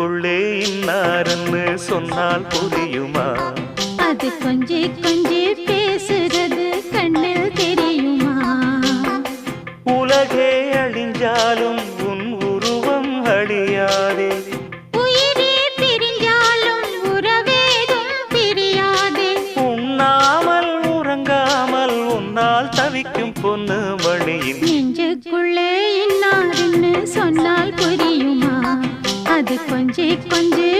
நெஞ்சுக்குள்ளே இன்னாருன்னு சொன்னால் புரியுமா? அது கொஞ்சி கொஞ்சி பேசுறது கண்ணில் தெரியுமா? உலகே அழிஞ்சாலும் உன் உருவம் அழியாதே, உயிரே பிரிஞ்சாலும் உறவேதும் பிரியாதே. உண்ணாமல் உறங்காமல் உன்னால் தவிக்கும் பொண்ணு மணியின் நெஞ்சுக்குள்ளே இன்னாருன்னு சொன்னால் புரியுமா? அது கொஞ்சி கொஞ்சி